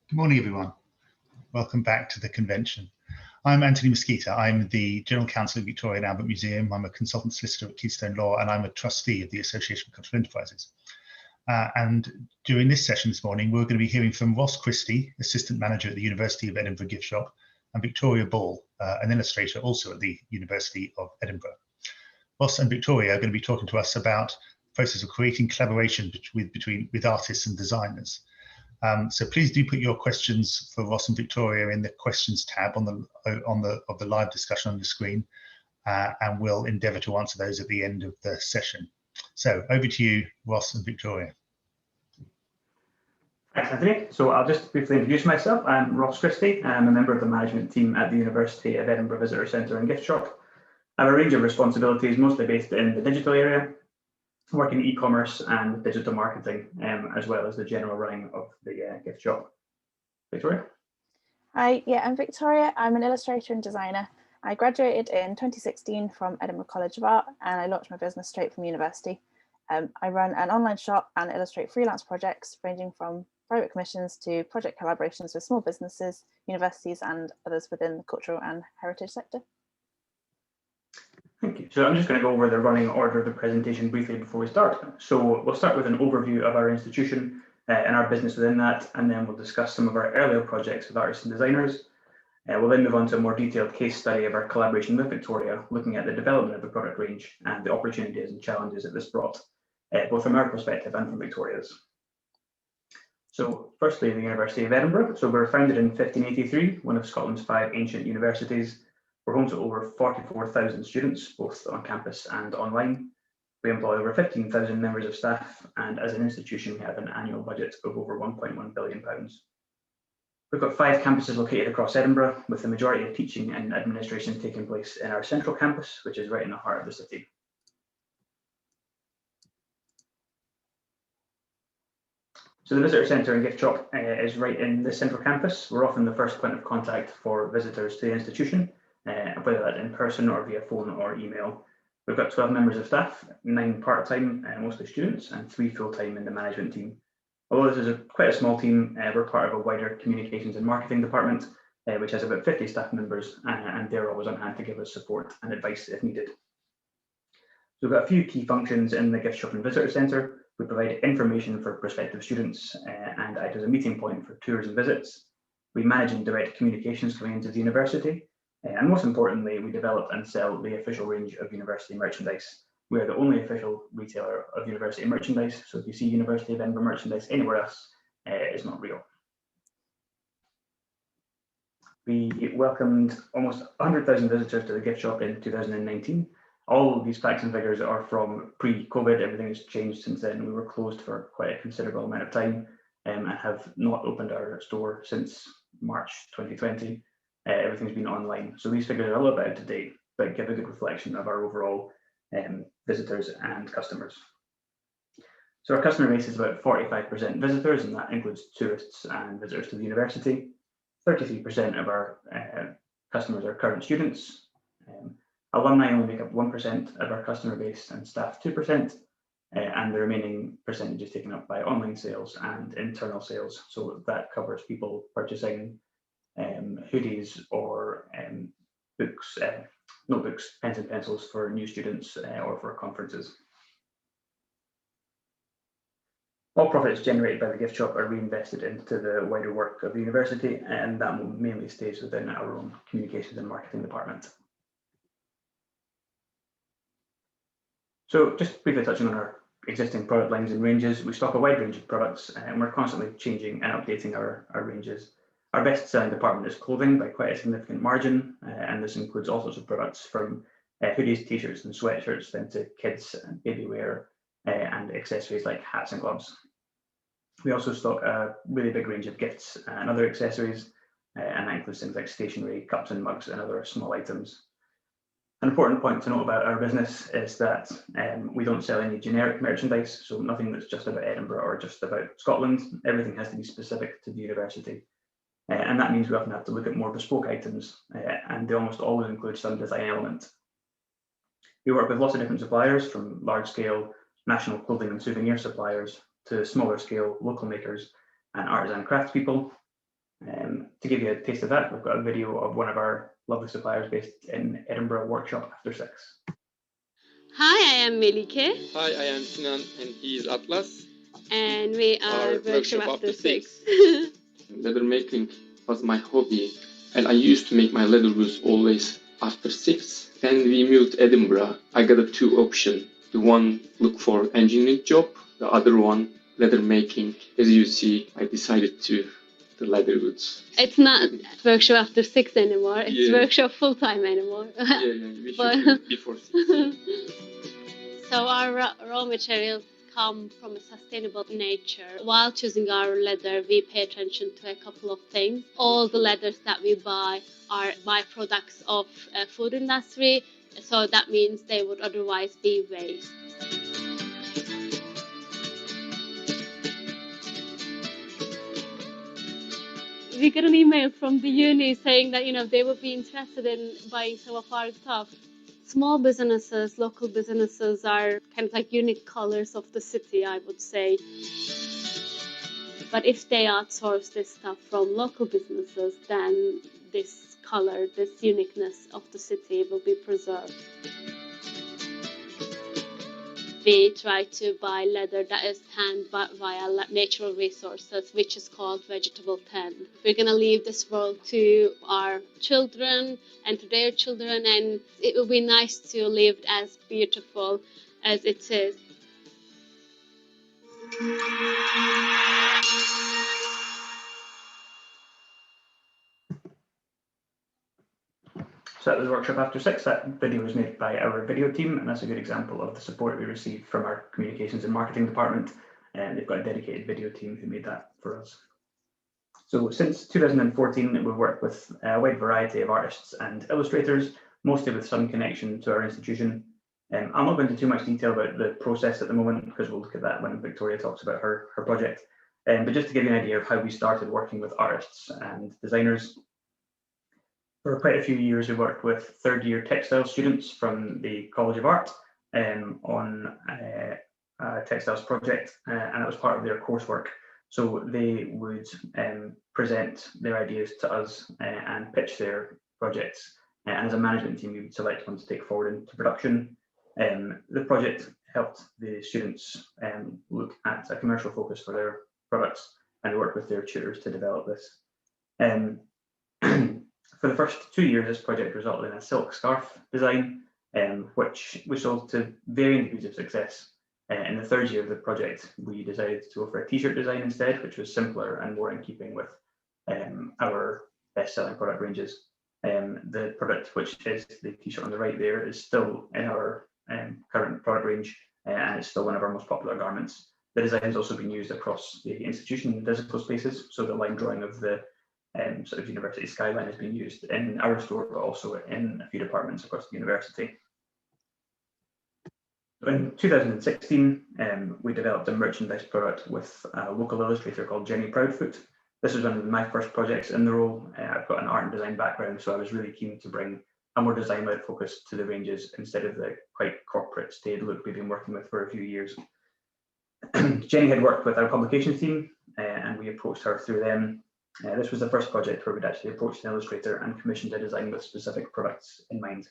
Good morning, everyone. Welcome back to the convention. I'm Anthony Mosquita. I'm the General Counsel of Victoria and Albert Museum. I'm a consultant solicitor at Keystone Law, and I'm a trustee of the Association of Cultural Enterprises. And during this session this morning, we're going to be hearing from Ross Christie, Assistant Manager at the University of Edinburgh Gift Shop, and Victoria Ball, an illustrator also at the University of Edinburgh. Ross and Victoria are going to be talking to us about the process of creating collaboration with artists and designers. So please do put your questions for Ross and Victoria in the questions tab of the live discussion on the screen, and we'll endeavour to answer those at the end of the session. So over to you, Ross and Victoria. Thanks, Anthony. So I'll just briefly introduce myself. I'm Ross Christie. I'm a member of the management team at the University of Edinburgh Visitor Centre and Gift Shop. I have a range of responsibilities, mostly based in the digital area, working in e-commerce and digital marketing, as well as the general running of the gift shop. Victoria? Hi, I'm Victoria. I'm an illustrator and designer. I graduated in 2016 from Edinburgh College of Art, and I launched my business straight from university. I run an online shop and illustrate freelance projects ranging from private commissions to project collaborations with small businesses, universities and others within the cultural and heritage sector. Thank you. So I'm just going to go over the running order of the presentation briefly before we start. So we'll start with an overview of our institution and our business within that, and then we'll discuss some of our earlier projects with artists and designers. We'll then move on to a more detailed case study of our collaboration with Victoria, looking at the development of the product range and the opportunities and challenges that this brought, both from our perspective and from Victoria's. So firstly, the University of Edinburgh. So we were founded in 1583, one of Scotland's 5 ancient universities. We're home to over 44,000 students, both on campus and online. We employ over 15,000 members of staff, and as an institution, we have an annual budget of over £1.1 billion. We've got 5 campuses located across Edinburgh, with the majority of teaching and administration taking place in our central campus, which is right in the heart of the city. So the Visitor Centre and Gift Shop is right in the central campus. We're often the first point of contact for visitors to the institution, whether that's in person or via phone or email. We've got 12 members of staff, 9 part-time, mostly students, and 3 full-time in the management team. Although this is quite a small team, we're part of a wider communications and marketing department, which has about 50 staff members, and they're always on hand to give us support and advice if needed. So we've got a few key functions in the Gift Shop and Visitor Centre. We provide information for prospective students and act as a meeting point for tours and visits. We manage and direct communications coming into the university. And most importantly, we develop and sell the official range of university merchandise. We are the only official retailer of university merchandise, so if you see University of Edinburgh merchandise anywhere else, it's not real. We welcomed almost 100,000 visitors to the gift shop in 2019. All of these facts and figures are from pre-COVID. Everything has changed since then. We were closed for quite a considerable amount of time and have not opened our store since March 2020. Everything's been online. So these figures are a little bit out of date, but give a good reflection of our overall visitors and customers. So our customer base is about 45% visitors, and that includes tourists and visitors to the university. 33% of our customers are current students. Alumni only make up 1% of our customer base and staff 2%, and the remaining percentage is taken up by online sales and internal sales. So that covers people purchasing hoodies or books, notebooks, pens and pencils for new students or for conferences. All profits generated by the gift shop are reinvested into the wider work of the university, and that mainly stays within our own communications and marketing department. So just briefly touching on our existing product lines and ranges, we stock a wide range of products and we're constantly changing and updating our ranges. Our best selling department is clothing by quite a significant margin, and this includes all sorts of products from hoodies, t-shirts and sweatshirts, then to kids and baby wear and accessories like hats and gloves. We also stock a really big range of gifts and other accessories, and that includes things like stationery, cups and mugs and other small items. An important point to note about our business is that we don't sell any generic merchandise, so nothing that's just about Edinburgh or just about Scotland. Everything has to be specific to the university. And that means we often have to look at more bespoke items, and they almost always include some design element. We work with lots of different suppliers, from large-scale national clothing and souvenir suppliers to smaller-scale local makers and artisan craftspeople. to give you a taste of that, we've got a video of one of our lovely suppliers based in Edinburgh workshop after 6. Hi, I am Melike. Hi, I am Sinan and he is Atlas. And we are Workshop After 6. Leather making was my hobby and I used to make my leather goods always after 6. Then we moved to Edinburgh. I got a 2 option. The one look for engineering job, the other one leather making. As you see, I decided to the leather goods. It's not Workshop After 6 anymore. It's Yeah. Workshop full-time anymore. Yeah, we should do it before 6. So our raw materials come from a sustainable nature. While choosing our leather, we pay attention to a couple of things. All the leathers that we buy are byproducts of food industry, so that means they would otherwise be waste. We got an email from the uni saying that they would be interested in buying some of our stuff. Small businesses, local businesses are kind of like unique colors of the city, I would say. But if they outsource this stuff from local businesses, then this color, this uniqueness of the city will be preserved. We try to buy leather that is tanned via natural resources, which is called vegetable tan. We're going to leave this world to our children and to their children, and it will be nice to live as beautiful as it is. So that was Workshop After 6. That video was made by our video team, and that's a good example of the support we received from our communications and marketing department. And they've got a dedicated video team who made that for us. So since 2014, we've worked with a wide variety of artists and illustrators, mostly with some connection to our institution. I'll not go into too much detail about the process at the moment, because we'll look at that when Victoria talks about her project. But just to give you an idea of how we started working with artists and designers, for quite a few years, we worked with third-year textile students from the College of Art on a textiles project, and it was part of their coursework. So they would present their ideas to us and pitch their projects. And as a management team, we would select one to take forward into production. The project helped the students look at a commercial focus for their products and work with their tutors to develop this. For the first 2 years, this project resulted in a silk scarf design, which we sold to varying degrees of success. In the third year of the project, we decided to offer a t-shirt design instead, which was simpler and more in keeping with our best-selling product ranges. The product, which is the t-shirt on the right there, is still in our current product range, and it's still one of our most popular garments. The design has also been used across the institution in physical spaces, so the line drawing of the sort of university skyline has been used in our store, but also in a few departments across the university. In 2016, we developed a merchandise product with a local illustrator called Jenny Proudfoot. This was one of my first projects in the role. I've got an art and design background, so I was really keen to bring a more design-led focus to the ranges instead of the quite corporate staid look we've been working with for a few years. Jenny had worked with our publications team, and we approached her through them. This was the first project where we'd actually approached an illustrator and commissioned a design with specific products in mind.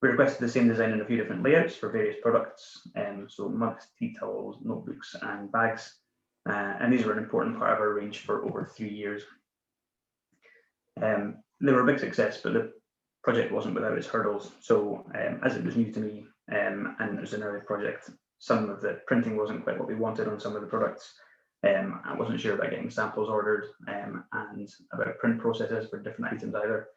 We requested the same design in a few different layouts for various products, so mugs, tea towels, notebooks, and bags. And these were an important part of our range for over 3 years. They were a big success, but the project wasn't without its hurdles. So as it was new to me and it was an early project, some of the printing wasn't quite what we wanted on some of the products. I wasn't sure about getting samples ordered and about print processes for different items either.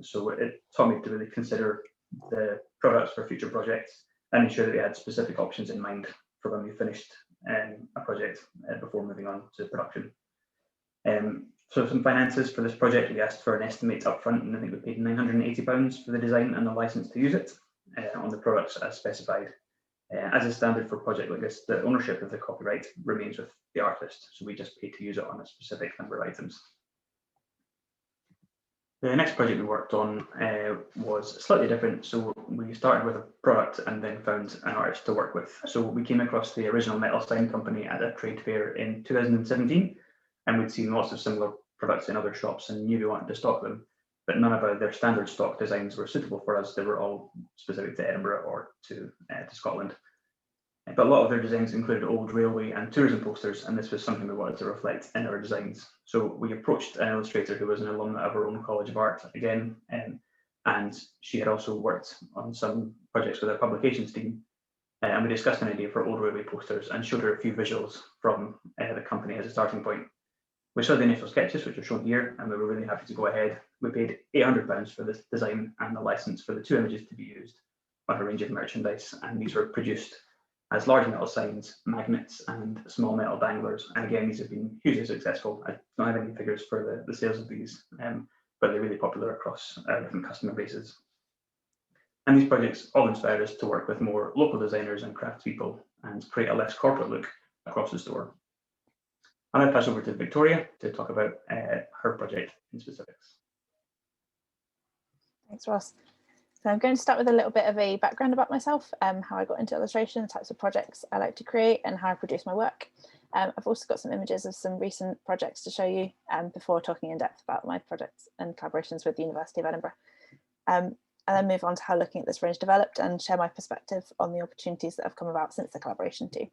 So it taught me to really consider the products for future projects and ensure that we had specific options in mind for when we finished a project before moving on to production. So some finances for this project, we asked for an estimate upfront, and I think we paid £980 for the design and the license to use it on the products as specified. As is standard for a project like this, the ownership of the copyright remains with the artist, so we just pay to use it on a specific number of items. The next project we worked on was slightly different. So we started with a product and then found an artist to work with. So we came across the original metal sign company at a trade fair in 2017, and we'd seen lots of similar products in other shops and knew we wanted to stock them, but none of their standard stock designs were suitable for us. They were all specific to Edinburgh or to Scotland. But a lot of their designs included old railway and tourism posters, and this was something we wanted to reflect in our designs. So we approached an illustrator who was an alumna of our own College of Art again, and she had also worked on some projects with our publications team. And we discussed an idea for old railway posters and showed her a few visuals from the company as a starting point. We saw the initial sketches, which are shown here, and we were really happy to go ahead. We paid £800 for this design and the license for the 2 images to be used on a range of merchandise, and these were produced as large metal signs, magnets, and small metal danglers. And again, these have been hugely successful. I don't have any figures for the sales of these, but they're really popular across different customer bases. And these projects all inspired us to work with more local designers and craftspeople and create a less corporate look across the store. I'll now pass over to Victoria to talk about her project in specifics. Thanks, Ross. So I'm going to start with a little bit of a background about myself, how I got into illustration, the types of projects I like to create, and how I produce my work. I've also got some images of some recent projects to show you before talking in depth about my projects and collaborations with the University of Edinburgh. And then move on to how looking at this range developed and share my perspective on the opportunities that have come about since the collaboration too.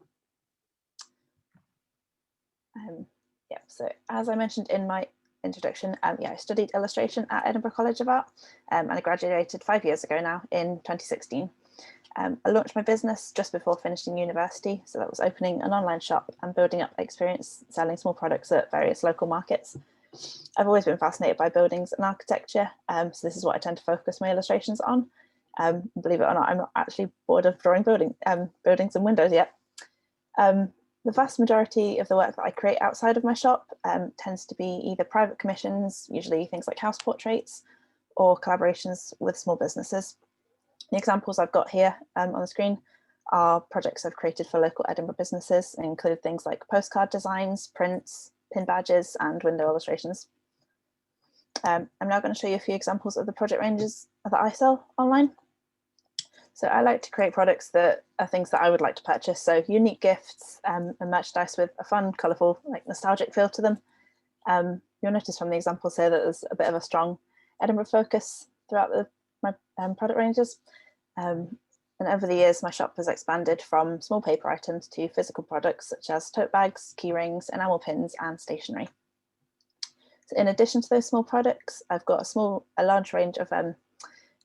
Yeah, so as I mentioned in my introduction, I studied illustration at Edinburgh College of Art, and I graduated 5 years ago now in 2016. I launched my business just before finishing university, so that was opening an online shop and building up experience selling small products at various local markets. I've always been fascinated by buildings and architecture, so this is what I tend to focus my illustrations on. Believe it or not, I'm not actually bored of drawing buildings and windows yet. The vast majority of the work that I create outside of my shop tends to be either private commissions, usually things like house portraits, or collaborations with small businesses. The examples I've got here on the screen are projects I've created for local Edinburgh businesses, and include things like postcard designs, prints, pin badges, and window illustrations. I'm now going to show you a few examples of the project ranges that I sell online. So I like to create products that are things that I would like to purchase. So unique gifts and merchandise with a fun, colourful, like nostalgic feel to them. You'll notice from the examples here that there's a bit of a strong Edinburgh focus throughout my product ranges. And over the years, my shop has expanded from small paper items to physical products such as tote bags, key rings, enamel pins, and stationery. So in addition to those small products, I've got a large range of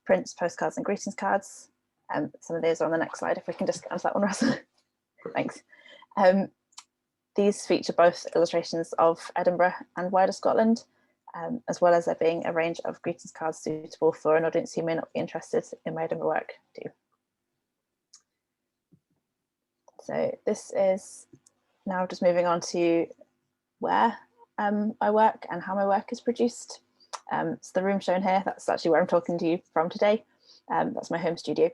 prints, postcards, and greetings cards. Some of those are on the next slide, if we can just get onto that one, Russ. Thanks. These feature both illustrations of Edinburgh and wider Scotland, as well as there being a range of greetings cards suitable for an audience who may not be interested in my Edinburgh work too. So this is now just moving on to where I work and how my work is produced. So the room shown here, that's actually where I'm talking to you from today. That's my home studio.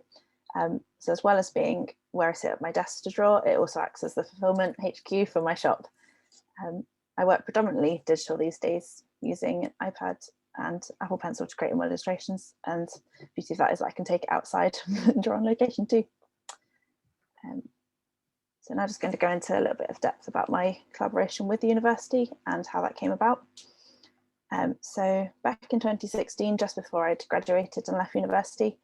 So as well as being where I sit at my desk to draw, it also acts as the fulfillment HQ for my shop. I work predominantly digital these days, using iPad and Apple Pencil to create my illustrations, and the beauty of that is I can take it outside and draw on location too. So now just going to go into a little bit of depth about my collaboration with the university and how that came about. So back in 2016, just before I'd graduated and left university,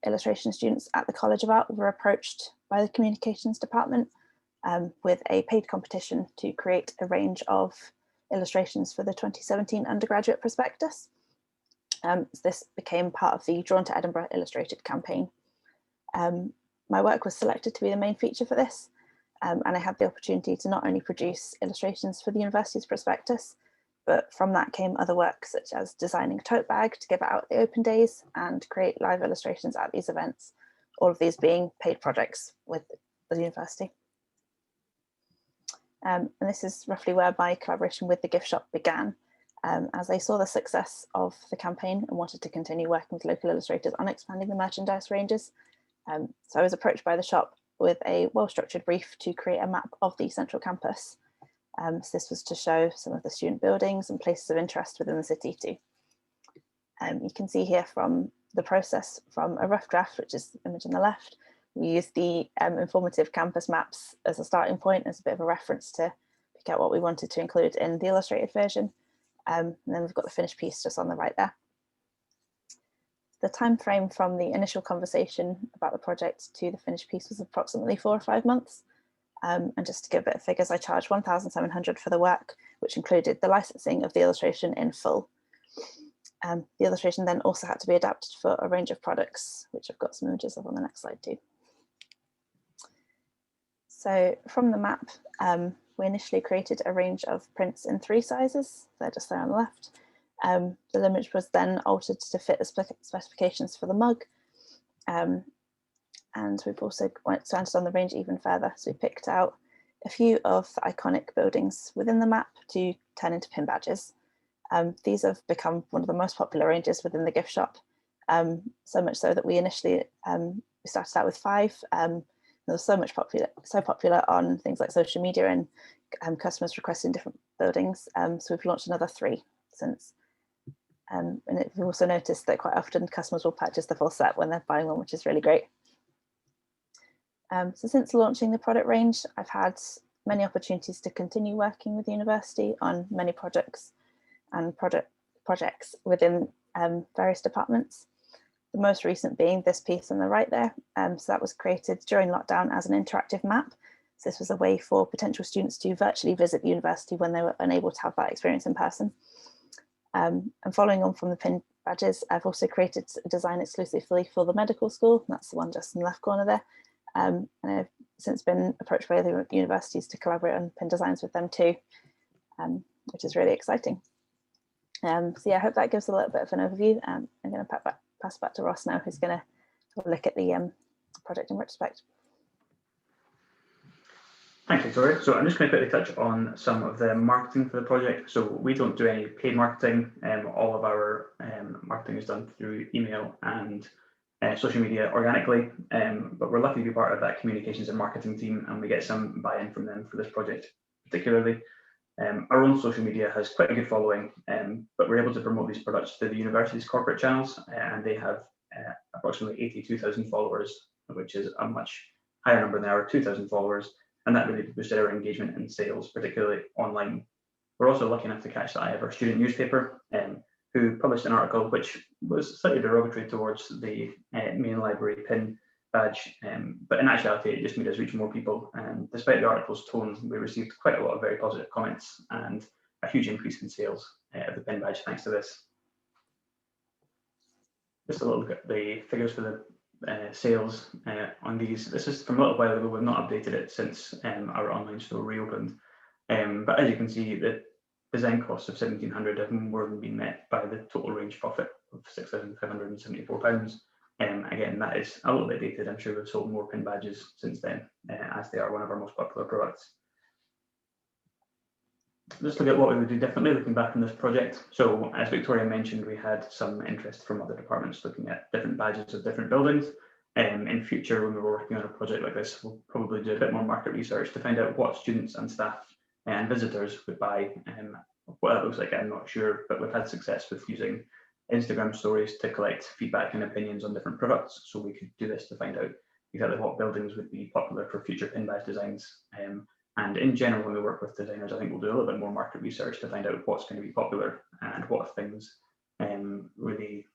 illustration students at the College of Art were approached by the communications department with a paid competition to create a range of illustrations for the 2017 undergraduate prospectus. This became part of the Drawn to Edinburgh Illustrated campaign. My work was selected to be the main feature for this, and I had the opportunity to not only produce illustrations for the university's prospectus, but from that came other work such as designing a tote bag to give out at the open days and create live illustrations at these events, all of these being paid projects with the university. And this is roughly where my collaboration with the gift shop began, as they saw the success of the campaign and wanted to continue working with local illustrators on expanding the merchandise ranges. So I was approached by the shop with a well-structured brief to create a map of the central campus. So this was to show some of the student buildings and places of interest within the city too. You can see here from the process from a rough draft, which is the image on the left. We used the informative campus maps as a starting point, as a bit of a reference to pick out what we wanted to include in the illustrated version. And then we've got the finished piece just on the right there. The time frame from the initial conversation about the project to the finished piece was approximately 4 or 5 months. And just to give a bit of figures, I charged £1,700 for the work, which included the licensing of the illustration in full. The illustration then also had to be adapted for a range of products, which I've got some images of on the next slide too. So from the map, we initially created a range of prints in 3 sizes. They're just there on the left. The image was then altered to fit the specifications for the mug. And we've also expanded on the range even further. So we picked out a few of the iconic buildings within the map to turn into pin badges. These have become one of the most popular ranges within the gift shop. So much so that we initially we started out with 5. There was so popular on things like social media and customers requesting different buildings. So we've launched another 3 since. And we've also noticed that quite often customers will purchase the full set when they're buying one, which is really great. So since launching the product range, I've had many opportunities to continue working with the university on many projects and projects within various departments. The most recent being this piece on the right there. So that was created during lockdown as an interactive map. So this was a way for potential students to virtually visit the university when they were unable to have that experience in person. And following on from the pin badges, I've also created a design exclusively for the medical school. That's the one just in the left corner there. And I've since been approached by other universities to collaborate on pin designs with them too, which is really exciting. So yeah, I hope that gives a little bit of an overview. I'm going to pass back to Ross now, who's going to have a look at the project in retrospect. Thanks, Victoria. So I'm just going to quickly touch on some of the marketing for the project. So we don't do any paid marketing. All of our marketing is done through email and social media organically, but we're lucky to be part of that communications and marketing team, and we get some buy-in from them for this project particularly. Our own social media has quite a good following, but we're able to promote these products through the university's corporate channels, and they have approximately 82,000 followers, which is a much higher number than our 2,000 followers, and that really boosted our engagement and sales, particularly online. We're also lucky enough to catch the eye of our student newspaper, who published an article which was slightly derogatory towards the main library pin badge, but in actuality it just made us reach more people, and despite the article's tone, we received quite a lot of very positive comments and a huge increase in sales of the pin badge thanks to this. Just a little look at the figures for the sales on these. This is from a little while ago. We've not updated it since our online store reopened, but as you can see, the design costs of £1,700 have more than been met by the total range profit of £6,574. Again, that is a little bit dated. I'm sure we've sold more pin badges since then, as they are one of our most popular products. Just look at what we would do differently looking back on this project. So as Victoria mentioned, we had some interest from other departments looking at different badges of different buildings. In future, when we were working on a project like this, we'll probably do a bit more market research to find out what students and staff and visitors would buy. What that looks like, I'm not sure, but we've had success with using Instagram stories to collect feedback and opinions on different products. So we could do this to find out exactly what buildings would be popular for future pin badge designs. And in general, when we work with designers, I think we'll do a little bit more market research to find out what's going to be popular and what things really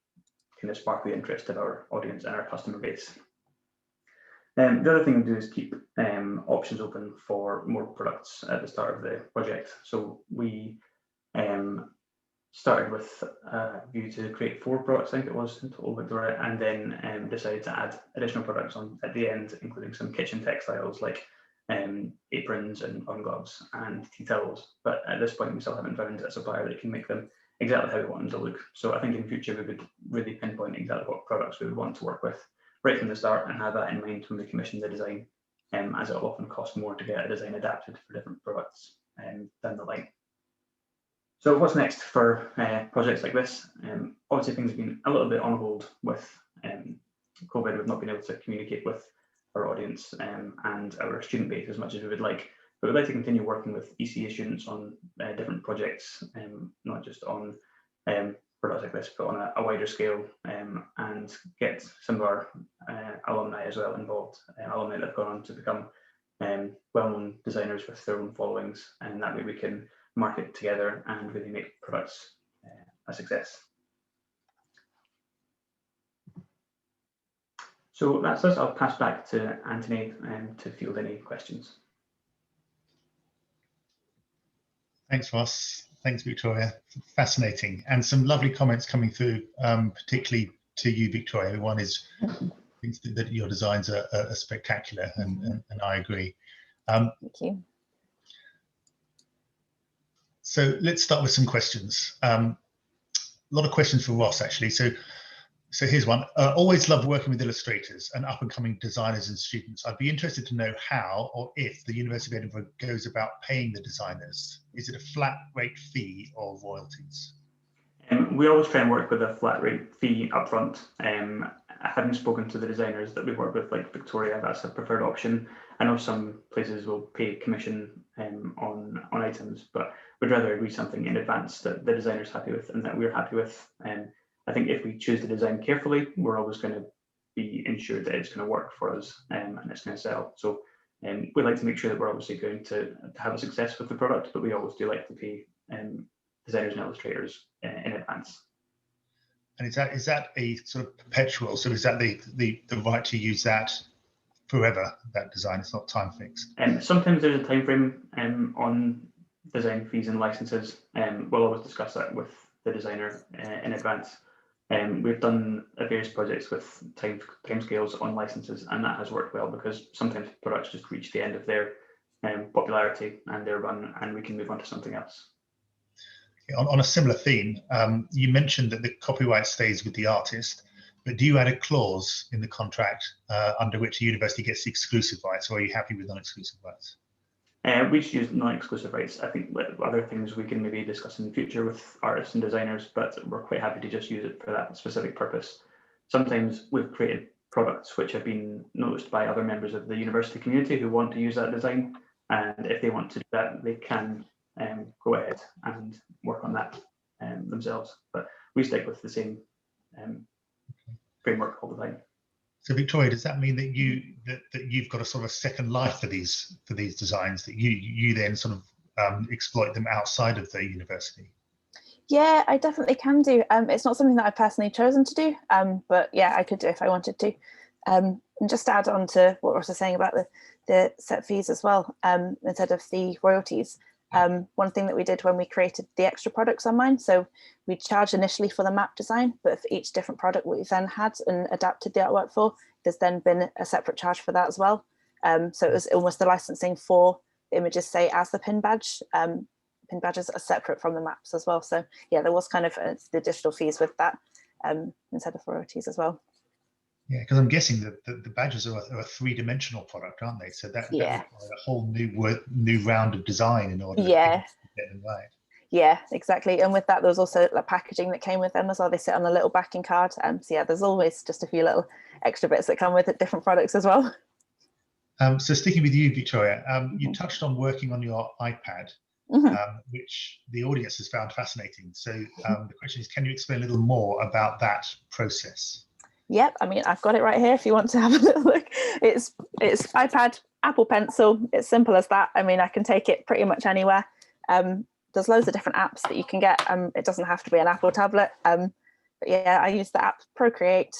kind of spark the interest of our audience and our customer base. The other thing we do is keep options open for more products at the start of the project. So we started with a view to create 4 products, I think it was in total, Victoria, and then decided to add additional products on at the end, including some kitchen textiles like aprons and arm gloves and tea towels. But at this point, we still haven't found a supplier that can make them exactly how we want them to look. So I think in future, we would really pinpoint exactly what products we would want to work with right from the start and have that in mind when we commission the design, as it will often cost more to get a design adapted for different products down the line. So what's next for projects like this? Obviously, things have been a little bit on hold with COVID. We've not been able to communicate with our audience and our student base as much as we would like, but we'd like to continue working with ECA students on different projects, not just on products like this, but on a wider scale, and get some of our alumni as well involved, alumni that have gone on to become well-known designers with their own followings, and that way we can market together and really make products a success. So that's us. I'll pass back to Anthony to field any questions. Thanks, Ross. Thanks, Victoria. Fascinating. And some lovely comments coming through, particularly to you, Victoria. One is thinks that your designs are spectacular, and I agree. Thank you. So let's start with some questions. A lot of questions for Ross, actually. So here's one. Always love working with illustrators and up-and-coming designers and students. I'd be interested to know how or if the University of Edinburgh goes about paying the designers. Is it a flat rate fee or royalties? We always try and work with a flat rate fee upfront. Having spoken to the designers that we work with, like Victoria, that's a preferred option. I know some places will pay commission on items, but we'd rather agree something in advance that the designer's happy with and that we're happy with. I think if we choose to design carefully, we're always going to be ensured that it's going to work for us and it's going to sell. So we like to make sure that we're obviously going to have a success with the product, but we always do like to pay designers and illustrators in advance. And is that a sort of perpetual? So is that the right to use that forever? That design, it's not time fixed. Sometimes there's a time frame on design fees and licenses. We'll always discuss that with the designer in advance. We've done various projects with timescales on licenses, and that has worked well because sometimes products just reach the end of their popularity and their run, and we can move on to something else. On a similar theme, you mentioned that the copyright stays with the artist, but do you add a clause in the contract under which the university gets the exclusive rights, or are you happy with non-exclusive rights? We just use non-exclusive rights. I think other things we can maybe discuss in the future with artists and designers, but we're quite happy to just use it for that specific purpose. Sometimes we've created products which have been noticed by other members of the university community who want to use that design, and if they want to do that, they can go ahead and work on that themselves. But we stick with the same framework all the time. So Victoria, does that mean that you've got a sort of a second life for these designs, that you then sort of exploit them outside of the university? Yeah, I definitely can do. It's not something that I've personally chosen to do, but yeah, I could do if I wanted to. And just to add on to what Ross was saying about the set fees as well, instead of the royalties. One thing that we did when we created the extra products on mine, so we charged initially for the map design, but for each different product we then had and adapted the artwork for, there's then been a separate charge for that as well. So it was almost the licensing for the images, say, as the pin badge. Pin badges are separate from the maps as well. So yeah, there was kind of the additional fees with that instead of royalties as well. Yeah, because I'm guessing that the badges are a three-dimensional product, aren't they? So that requires a whole new round of design in order to get them right. Yeah, exactly. And with that, there was also like packaging that came with them as well. They sit on a little backing card. So yeah, there's always just a few little extra bits that come with it, different products as well. So sticking with you, Victoria, you touched on working on your iPad, which the audience has found fascinating. So the question is, can you explain a little more about that process? Yep, I mean, I've got it right here if you want to have a little look. It's iPad, Apple Pencil, it's simple as that. I mean, I can take it pretty much anywhere. There's loads of different apps that you can get. It doesn't have to be an Apple tablet. But yeah, I use the app Procreate.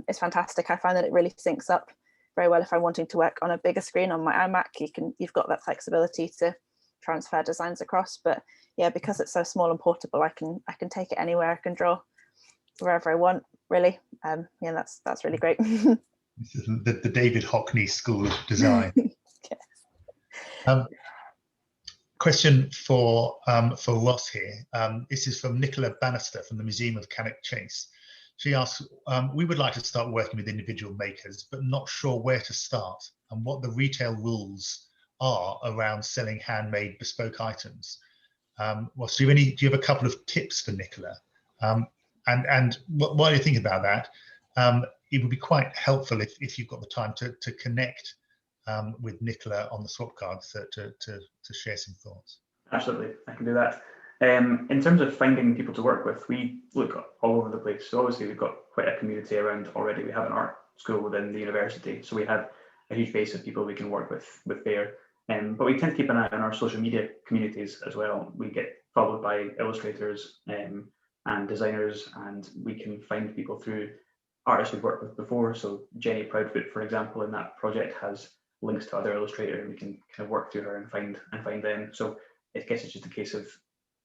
It's fantastic. I find that it really syncs up very well if I'm wanting to work on a bigger screen on my iMac. You've got that flexibility to transfer designs across. But yeah, because it's so small and portable, I can take it anywhere. I can draw wherever I want, really. Yeah, that's really great. This is the David Hockney School of Design. Question for Ross here. This is from Nicola Bannister from the Museum of Cannock Chase. She asks, we would like to start working with individual makers, but not sure where to start and what the retail rules are around selling handmade bespoke items. Ross, do you have a couple of tips for Nicola? And while you think about that, it would be quite helpful if you've got the time to connect with Nicola on the swap cards to share some thoughts. Absolutely, I can do that. In terms of finding people to work with, we look all over the place. So obviously we've got quite a community around already. We have an art school within the university, so we have a huge base of people we can work with there. But we tend to keep an eye on our social media communities as well. We get followed by illustrators and designers, and we can find people through artists we've worked with before. So Jenny Proudfoot, for example, in that project has links to other illustrators, and we can kind of work through her and find them. So I guess it's just a case of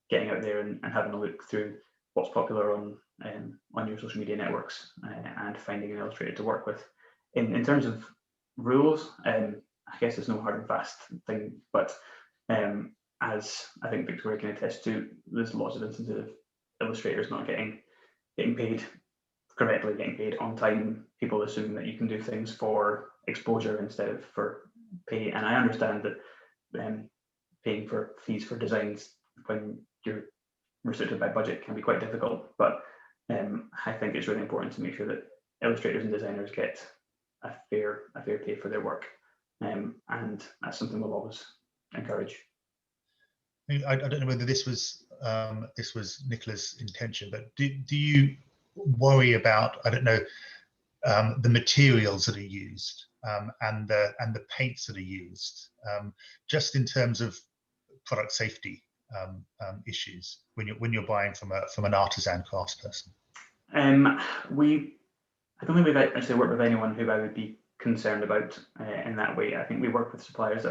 getting out there and having a look through what's popular on your social media networks and finding an illustrator to work with. In terms of rules, I guess there's no hard and fast thing, but as I think Victoria can attest to, there's lots of instances of illustrators not getting paid correctly, getting paid on time. People assume that you can do things for exposure instead of for pay, and I understand that paying for fees for designs when you're restricted by budget can be quite difficult, but I think it's really important to make sure that illustrators and designers get a fair pay for their work, and that's something we'll always encourage. I don't know whether this was Nicola's intention, but do you worry about, I don't know, the materials that are used and the paints that are used, just in terms of product safety issues when you're buying from an artisan craftsperson? I don't think we've actually worked with anyone who I would be concerned about in that way. I think we work with suppliers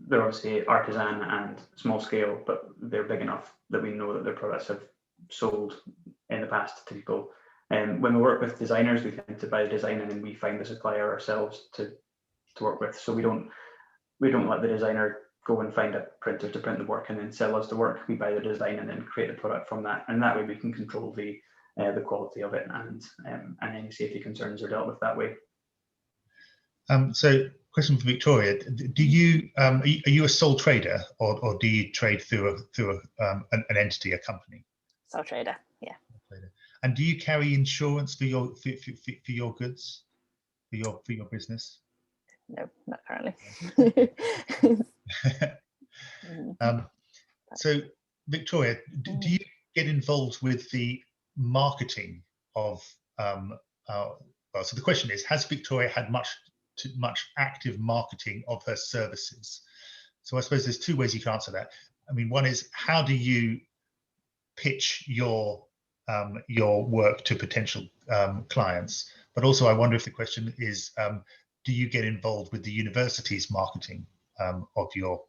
they're obviously artisan and small scale, but they're big enough that we know that their products have sold in the past to people. And when we work with designers, we tend to buy the design and then we find the supplier ourselves to work with. So we don't let the designer go and find a printer to print the work and then sell us the work. We buy the design and then create the product from that, and that way we can control the quality of it, and any safety concerns are dealt with that way. So, question for Victoria: do you are you a sole trader, or do you trade through an entity, a company? Sole trader, yeah. And do you carry insurance for your goods, for your business? No, not currently. So, Victoria, do you get involved with the marketing of? So the question is: has Victoria had much active marketing of her services? So I suppose there's two ways you can answer that. I mean, one is, how do you pitch your work to potential clients? But also, I wonder if the question is, do you get involved with the university's marketing of your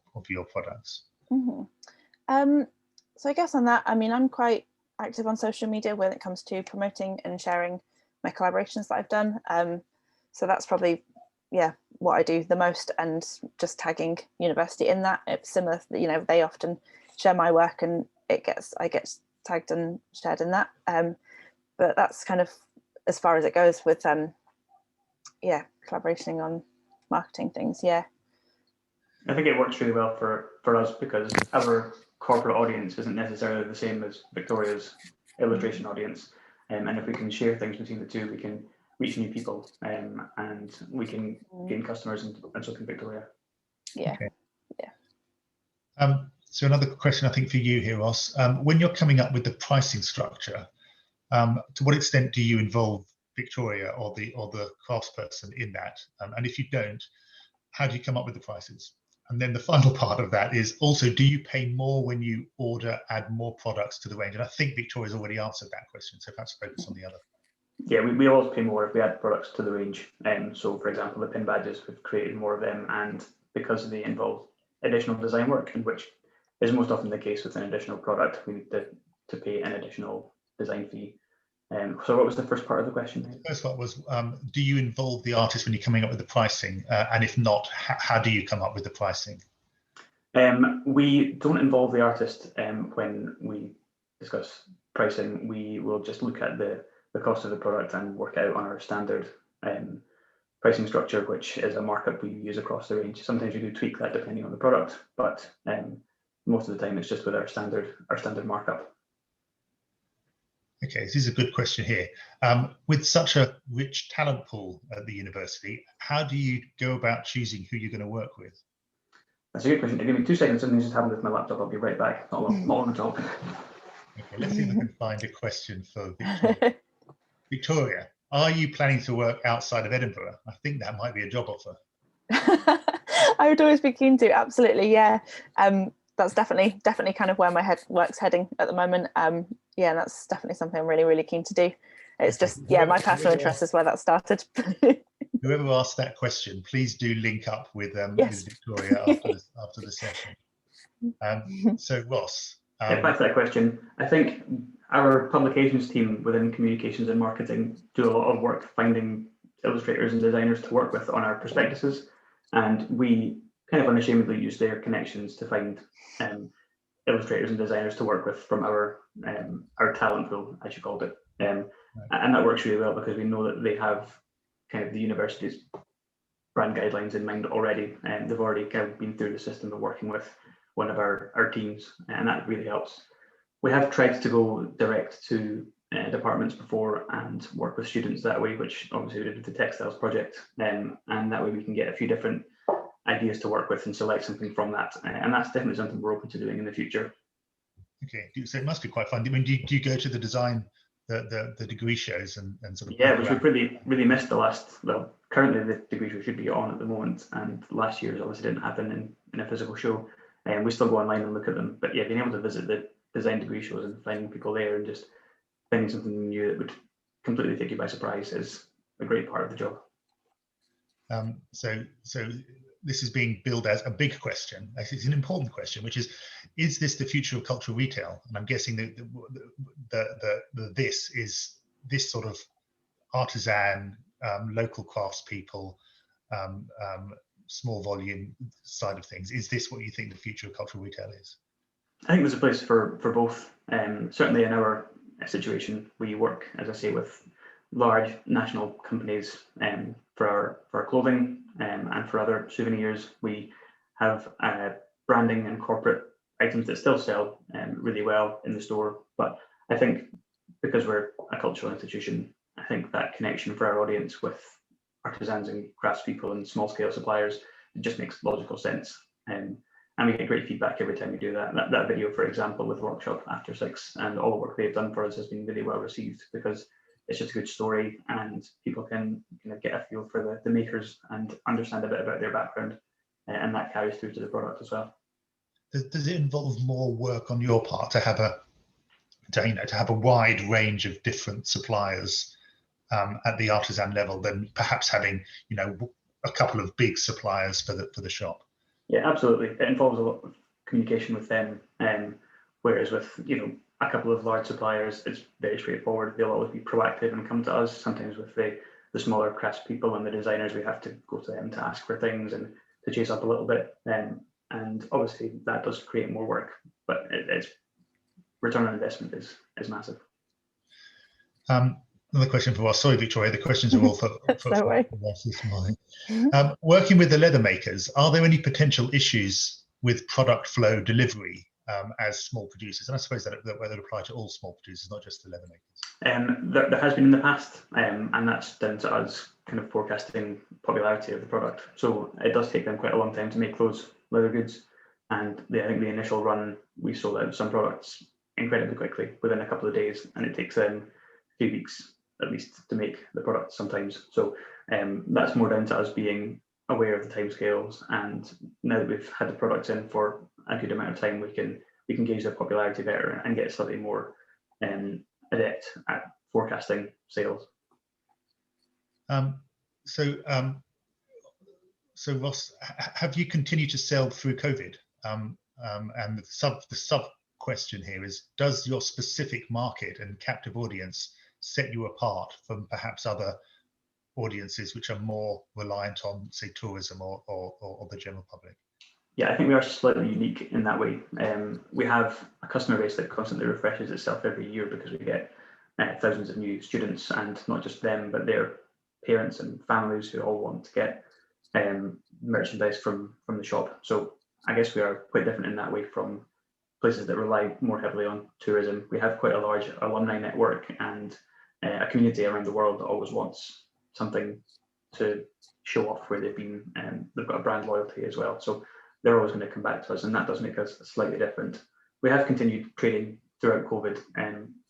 products? Mm-hmm. So I guess on that, I mean, I'm quite active on social media when it comes to promoting and sharing my collaborations that I've done. So that's probably, yeah, what I do the most, and just tagging university in that. It's similar, you know, they often share my work and I get tagged and shared in that. But that's kind of as far as it goes with collaborating on marketing things. Yeah, I think it works really well for us because our corporate audience isn't necessarily the same as Victoria's illustration audience, and if we can share things between the two, we can reach new people, and we can gain customers, and so can Victoria. Yeah. Okay. Yeah. So another question, I think, for you here, Ross. When you're coming up with the pricing structure, to what extent do you involve Victoria or the craftsperson in that? And if you don't, how do you come up with the prices? And then the final part of that is also, do you pay more when you add more products to the range? And I think Victoria's already answered that question, so perhaps focus on the other. Yeah, we always pay more if we add products to the range. So, for example, the pin badges, we've created more of them, and because they involve additional design work, which is most often the case with an additional product, we need to pay an additional design fee. So what was the first part of the question? The first part was, do you involve the artist when you're coming up with the pricing? And if not, how do you come up with the pricing? We don't involve the artist when we discuss pricing. We will just look at the cost of the product and work out on our standard pricing structure, which is a markup we use across the range. Sometimes we do tweak that depending on the product, but most of the time it's just with our standard markup. Okay, this is a good question here. With such a rich talent pool at the university, how do you go about choosing who you're going to work with? That's a good question. Give me 2 seconds. Something's just happened with my laptop. I'll be right back. Not long at all. Okay, let's see if we can find a question for Victoria. Victoria, are you planning to work outside of Edinburgh? I think that might be a job offer. I would always be keen to, absolutely, yeah. That's definitely kind of where my work's heading at the moment. Yeah, that's definitely something I'm really, really keen to do. It's just, yeah, my personal interest is where that started. Whoever asked that question, please do link up with, Yes. with Victoria after the session. So Ross. Back to that question, I think our publications team within communications and marketing do a lot of work finding illustrators and designers to work with on our prospectuses, and we kind of unashamedly use their connections to find illustrators and designers to work with from our talent pool, as you called it, and that works really well because we know that they have kind of the university's brand guidelines in mind already, and they've already kind of been through the system of working with one of our teams, and that really helps. We have tried to go direct to departments before and work with students that way, which obviously we did with the textiles project, and that way we can get a few different ideas to work with and select something from that, and that's definitely something we're open to doing in the future. Okay, so it must be quite fun. I mean, do you go to the design, the degree shows and sort of? Yeah, which we've really missed the last. Well, currently the degree show should be on at the moment, and last year's obviously didn't happen in a physical show, and we still go online and look at them. But yeah, being able to visit the design degree shows and finding people there and just finding something new that would completely take you by surprise is a great part of the job. So this is being billed as a big question. It's an important question, which is this the future of cultural retail? And I'm guessing that this is this sort of artisan, local craftspeople, small volume side of things. Is this what you think the future of cultural retail is? I think there's a place for both. Certainly in our situation, we work, as I say, with large national companies for our clothing and for other souvenirs. We have branding and corporate items that still sell really well in the store. But I think because we're a cultural institution, I think that connection for our audience with artisans and craftspeople and small scale suppliers, it just makes logical sense. And we get great feedback every time we do that. That video, for example, with Workshop After 6 and all the work they've done for us has been really well received because it's just a good story and people can kind of get a feel for the makers and understand a bit about their background, and that carries through to the product as well. Does it involve more work on your part to have a wide range of different suppliers at the artisan level than perhaps having a couple of big suppliers for the shop? Yeah, absolutely. It involves a lot of communication with them, whereas with a couple of large suppliers, it's very straightforward. They'll always be proactive and come to us. Sometimes with the smaller craftspeople and the designers, we have to go to them to ask for things and to chase up a little bit. And obviously that does create more work, but it's return on investment is massive. Another question for us. Sorry, Victoria, the questions are all for us this morning. Working with the leather makers, are there any potential issues with product flow delivery as small producers? And I suppose that would apply to all small producers, not just the leather makers. There has been in the past, and that's down to us kind of forecasting popularity of the product. So it does take them quite a long time to make those leather goods. And I think the initial run, we sold out some products incredibly quickly within a couple of days, and it takes them a few weeks at least to make the product sometimes. So that's more down to us being aware of the timescales, and now that we've had the products in for a good amount of time, we can gauge their popularity better and get slightly more adept at forecasting sales. So Ross, have you continued to sell through COVID? And the sub question here is: does your specific market and captive audience set you apart from perhaps other audiences which are more reliant on, say, tourism or the general public? Yeah, I think we are slightly unique in that way. We have a customer base that constantly refreshes itself every year because we get thousands of new students, and not just them, but their parents and families who all want to get merchandise from the shop. So I guess we are quite different in that way from places that rely more heavily on tourism. We have quite a large alumni network and a community around the world that always wants something to show off where they've been, and they've got a brand loyalty as well. So they're always going to come back to us, and that does make us slightly different. We have continued trading throughout COVID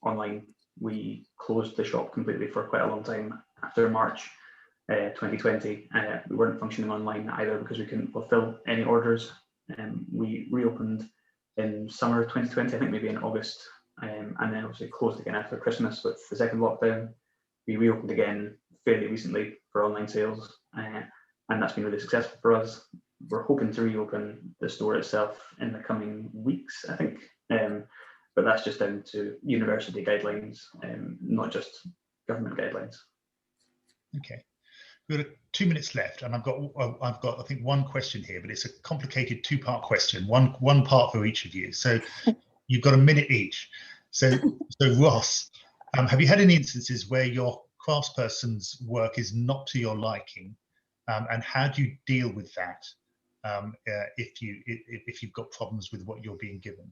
online. We closed the shop completely for quite a long time after March, 2020. We weren't functioning online either because we couldn't fulfill any orders. We reopened in summer 2020, I think maybe in August, and then obviously closed again after Christmas with the second lockdown. We reopened again fairly recently for online sales, and that's been really successful for us. We're hoping to reopen the store itself in the coming weeks, I think, but that's just down to university guidelines, not just government guidelines. Okay, we've got 2 minutes left, and I've got I think one question here, but it's a complicated two-part question, one part for each of you. So you've got a minute each. So Ross, have you had any instances where your craftsperson's work is not to your liking, and how do you deal with that if you've got problems with what you're being given?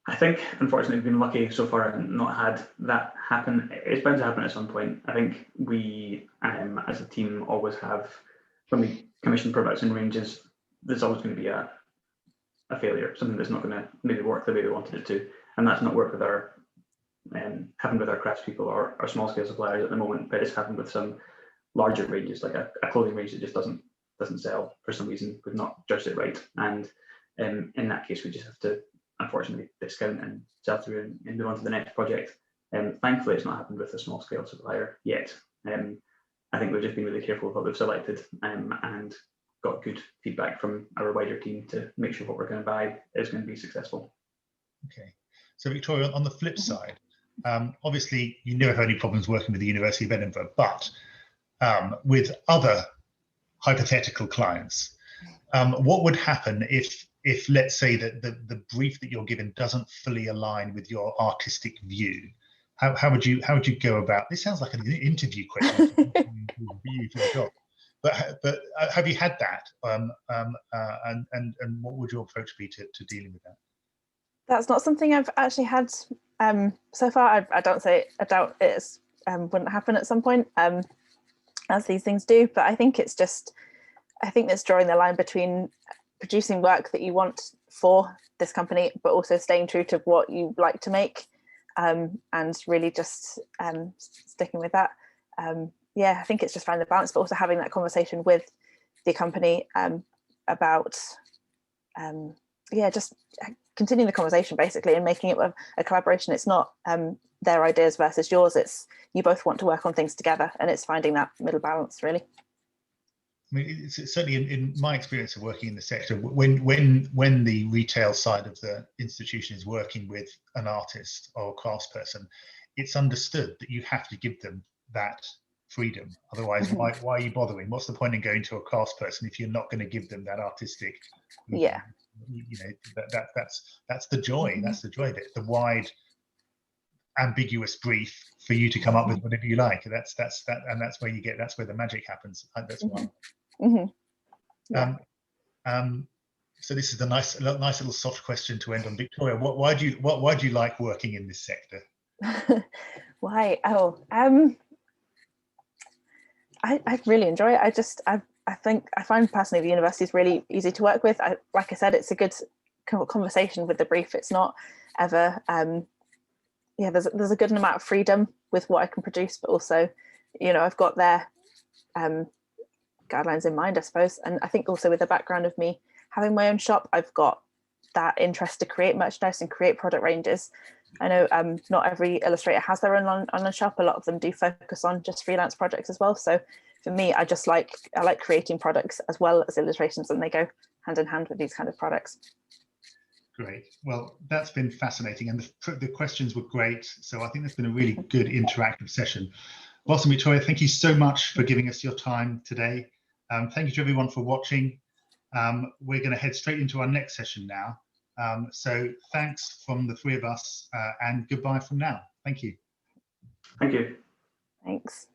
I think, unfortunately, we've been lucky so far and not had that happen. It's bound to happen at some point. I think we, as a team, always have, when we commission products and ranges, there's always going to be a failure, something that's not going to maybe work the way we wanted it to. And that's not worked with our, happened with our craftspeople or our small scale suppliers at the moment, but it's happened with some larger ranges, like a clothing range that just doesn't sell for some reason. We've not judged it right. And in that case, we just have to, unfortunately, discount and sell through and move on to the next project. Thankfully, it's not happened with a small scale supplier yet. I think we've just been really careful of what we've selected and got good feedback from our wider team to make sure what we're going to buy is going to be successful. Okay, so Victoria, on the flip side, obviously you never had any problems working with the University of Edinburgh, but with other hypothetical clients, what would happen if let's say that the brief that you're given doesn't fully align with your artistic view? How would you go about this? Sounds like an interview question for you for the job, but have you had that, and what would your approach be to dealing with that? That's not something I've actually had so far. I doubt it wouldn't happen at some point, as these things do. But I think it's drawing the line between producing work that you want for this company, but also staying true to what you like to make, and really just sticking with that. Yeah, I think it's just finding the balance, but also having that conversation with the company about just continuing the conversation basically and making it a collaboration. It's not their ideas versus yours. It's you both want to work on things together, and it's finding that middle balance really. I mean, it's certainly in my experience of working in the sector, when the retail side of the institution is working with an artist or a craftsperson, it's understood that you have to give them that freedom. Otherwise, why are you bothering? What's the point in going to a craftsperson if you're not going to give them that artistic? Yeah. You know, that's the joy. That's the joy of it. The wide, ambiguous brief for you to come up with whatever you like. That's where you get. That's where the magic happens. That's why. Yeah. So this is a nice little soft question to end on. Victoria, why do you like working in this sector? Why? I really enjoy it. I find personally the university is really easy to work with. Like I said, it's a good conversation with the brief. It's not ever there's a good amount of freedom with what I can produce, but also, I've got their guidelines in mind, I suppose. And I think also with the background of me having my own shop, I've got that interest to create merchandise and create product ranges. I know not every illustrator has their own online shop. A lot of them do focus on just freelance projects as well. So for me, I like creating products as well as illustrations, and they go hand in hand with these kind of products. Great. Well, that's been fascinating, and the questions were great. So I think it's been a really good interactive session. Ross and Victoria, thank you so much for giving us your time today. Thank you to everyone for watching. We're going to head straight into our next session now. So thanks from the three of us, and goodbye from now. Thank you. Thank you. Thanks.